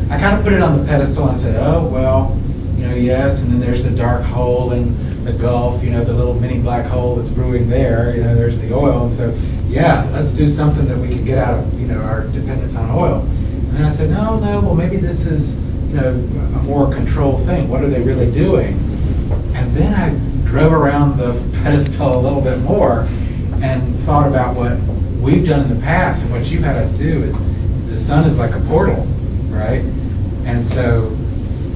I kind of put it on the pedestal and I said, oh, well, yes, and then there's the dark hole in the Gulf, the little mini black hole that's brewing there, there's the oil, and so, yeah, let's do something that we can get out of, our dependence on oil. And then I said, no, well, maybe this is, a more controlled thing. What are they really doing? And then I drove around the pedestal a little bit more and thought about what we've done in the past, and what you've had us do is the sun is like a portal, right? And so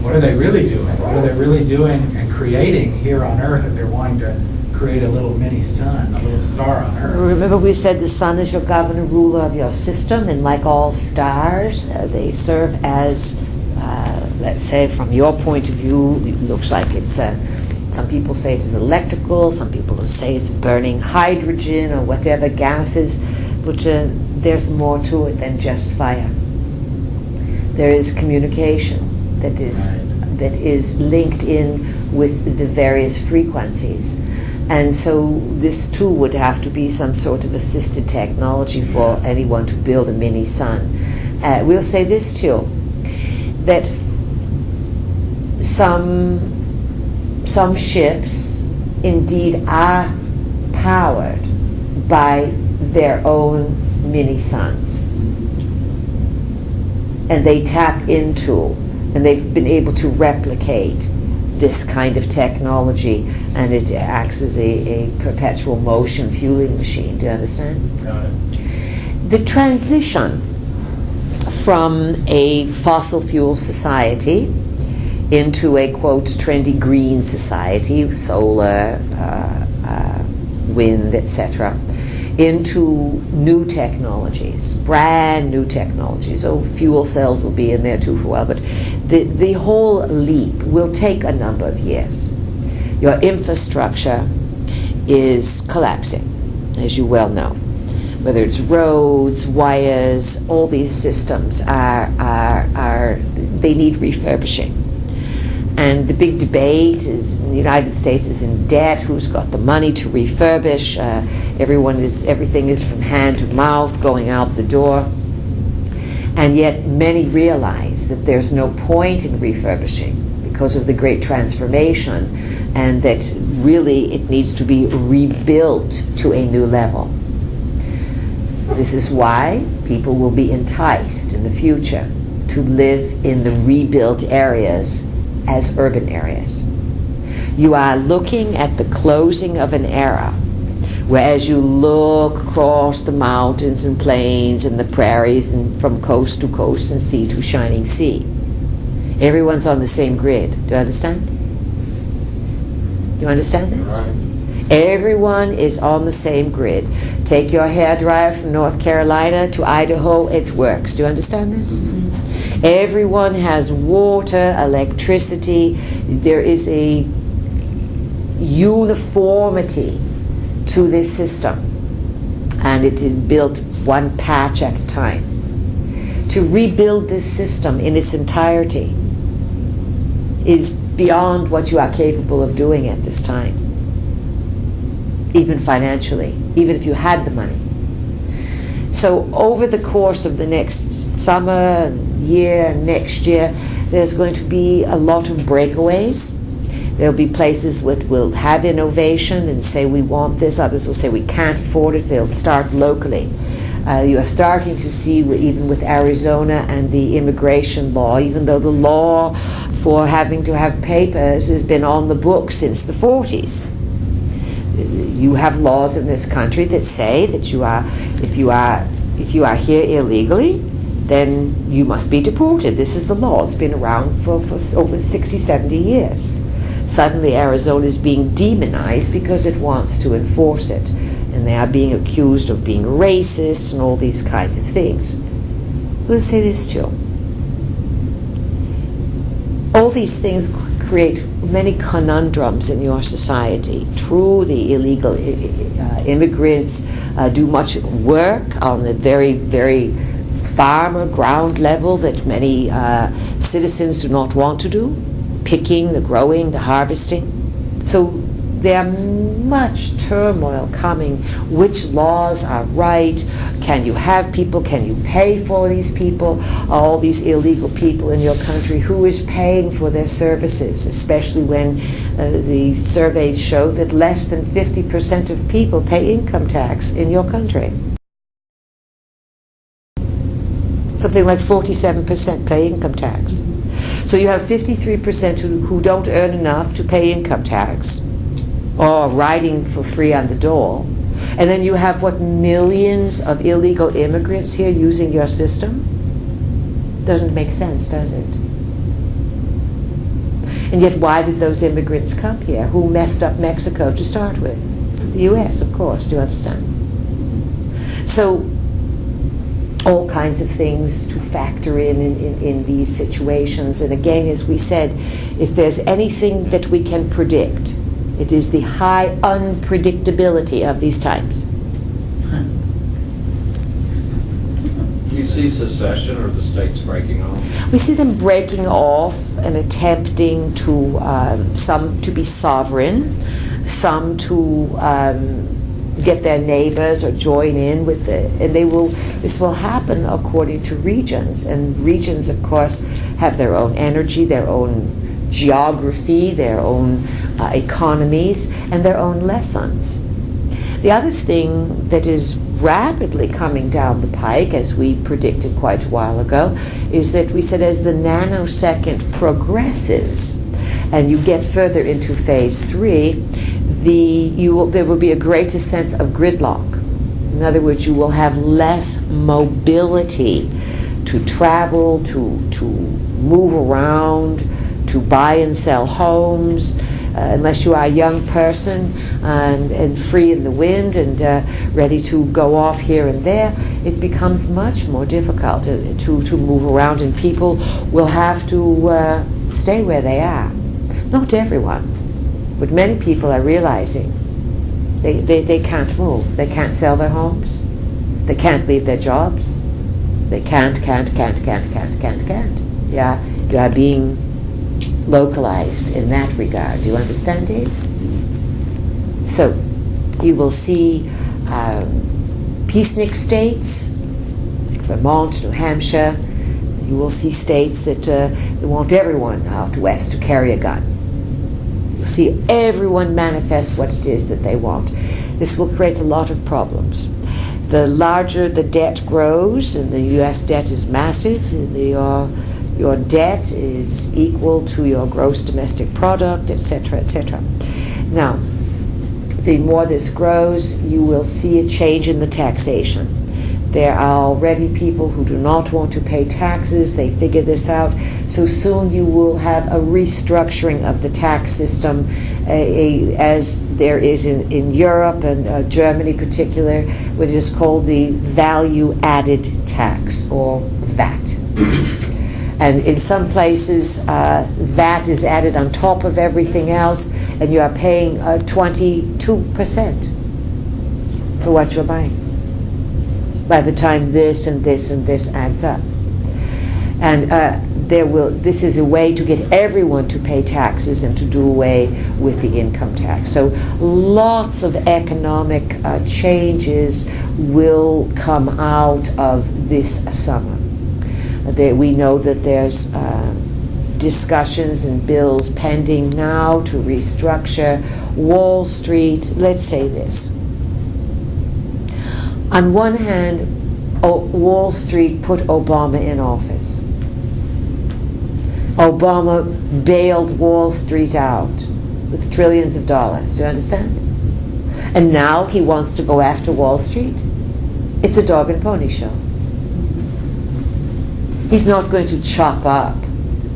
what are they really doing? What are they really doing and creating here on Earth if they're wanting to create a little mini sun, a little star on Earth? Remember we said the sun is your governor, ruler of your system, and like all stars, they serve as, let's say from your point of view, it looks like it's, some people say it is electrical, some people say it's burning hydrogen or whatever gases, but there's more to it than just fire. There is communication that is linked in with the various frequencies. And so this too would have to be some sort of assisted technology for anyone to build a mini sun. We'll say this too, that some ships indeed are powered by their own mini suns. And they tap into, and they've been able to replicate this kind of technology, and it acts as a perpetual motion fueling machine. Do you understand? Got it. The transition from a fossil fuel society into a, quote, trendy green society, solar, wind, etc., into new technologies, brand new technologies. Oh, fuel cells will be in there too for a while, but the whole leap will take a number of years. Your infrastructure is collapsing, as you well know. Whether it's roads, wires, all these systems they need refurbishing. And the big debate is, the United States is in debt. Who's got the money to refurbish? Everything is from hand to mouth, going out the door. And yet many realize that there's no point in refurbishing because of the great transformation, and that really it needs to be rebuilt to a new level. This is why people will be enticed in the future to live in the rebuilt areas as urban areas. You are looking at the closing of an era where, as you look across the mountains and plains and the prairies and from coast to coast and sea to shining sea, everyone's on the same grid. Do you understand? Do you understand this? Right. Everyone is on the same grid. Take your hairdryer from North Carolina to Idaho, it works. Do you understand this? Everyone has water, electricity. There is a uniformity to this system, and it is built one patch at a time. To rebuild this system in its entirety is beyond what you are capable of doing at this time, even financially, even if you had the money. So over the course of the next summer, year, next year, there's going to be a lot of breakaways. There'll be places that will have innovation and say we want this. Others will say we can't afford it. They'll start locally. You are starting to see, even with Arizona and the immigration law, even though the law for having to have papers has been on the books since the 40s. You have laws in this country that say that if you are here illegally, then you must be deported. This is the law. It's been around for over 60, 70 years. Suddenly Arizona is being demonized because it wants to enforce it. And they are being accused of being racist and all these kinds of things. We'll say this too. All these things create many conundrums in your society. True, the illegal immigrants do much work on the very, very farmer ground level that many citizens do not want to do. Picking, the growing, the harvesting. So there much turmoil coming. Which laws are right? Can you have people? Can you pay for these people? All these illegal people in your country, who is paying for their services? Especially when the surveys show that less than 50% of people pay income tax in your country. Something like 47% pay income tax. So you have 53% who don't earn enough to pay income tax, or riding for free on the dole. And then you have, what, millions of illegal immigrants here using your system? Doesn't make sense, does it? And yet, why did those immigrants come here? Who messed up Mexico to start with? The U.S., of course, do you understand? So, all kinds of things to factor in these situations. And again, as we said, if there's anything that we can predict, it is the high unpredictability of these times. Do you see secession or the states breaking off? We see them breaking off and attempting to, some to be sovereign, some to get their neighbors or join in with it, and this will happen according to regions, and regions, of course, have their own energy, their own geography, their own economies, and their own lessons. The other thing that is rapidly coming down the pike, as we predicted quite a while ago, is that we said as the nanosecond progresses and you get further into phase 3, there will be a greater sense of gridlock. In other words, you will have less mobility to travel, to move around, to buy and sell homes, unless you are a young person and free in the wind and ready to go off here and there. It becomes much more difficult to move around, and people will have to stay where they are. Not everyone, but many people are realizing they can't move. They can't sell their homes. They can't leave their jobs. They can't. Yeah, you are being localized in that regard. Do you understand, Dave? So you will see peacenik states, like Vermont, New Hampshire. You will see states that want everyone out west to carry a gun. You'll see everyone manifest what it is that they want. This will create a lot of problems. The larger the debt grows, and the U.S. debt is massive, and your debt is equal to your gross domestic product, etc., etc. Now, the more this grows, you will see a change in the taxation. There are already people who do not want to pay taxes. They figure this out. So soon you will have a restructuring of the tax system, as there is in Europe and Germany in particular, what is called the value-added tax, or VAT. And in some places, VAT is added on top of everything else, and you are paying 22% for what you're buying by the time this and this and this adds up. And this is a way to get everyone to pay taxes and to do away with the income tax. So lots of economic changes will come out of this summer. We know that there's discussions and bills pending now to restructure Wall Street. Let's say this. On one hand, Wall Street put Obama in office. Obama bailed Wall Street out with trillions of dollars. Do you understand? And now he wants to go after Wall Street. It's a dog and pony show. He's not going to chop up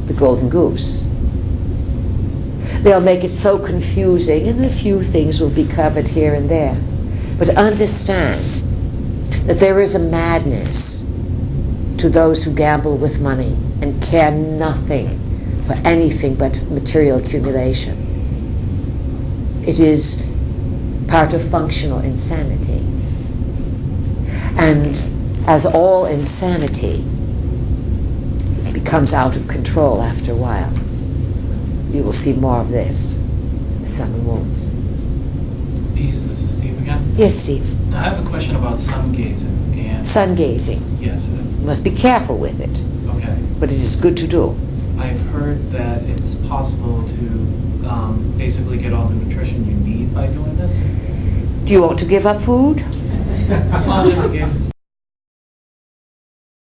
the golden goose. They'll make it so confusing, and a few things will be covered here and there. But understand that there is a madness to those who gamble with money and care nothing for anything but material accumulation. It is part of functional insanity. And as all insanity, it becomes out of control after a while. You will see more of this, the sun and moons. Pease, this is Steve again. Yes, Steve. I have a question about sun gazing and. Sun gazing. Yes, You must be careful with it, okay. but it is good to do. I've heard that it's possible to basically get all the nutrition you need by doing this. Do you want to give up food? Well, just in case.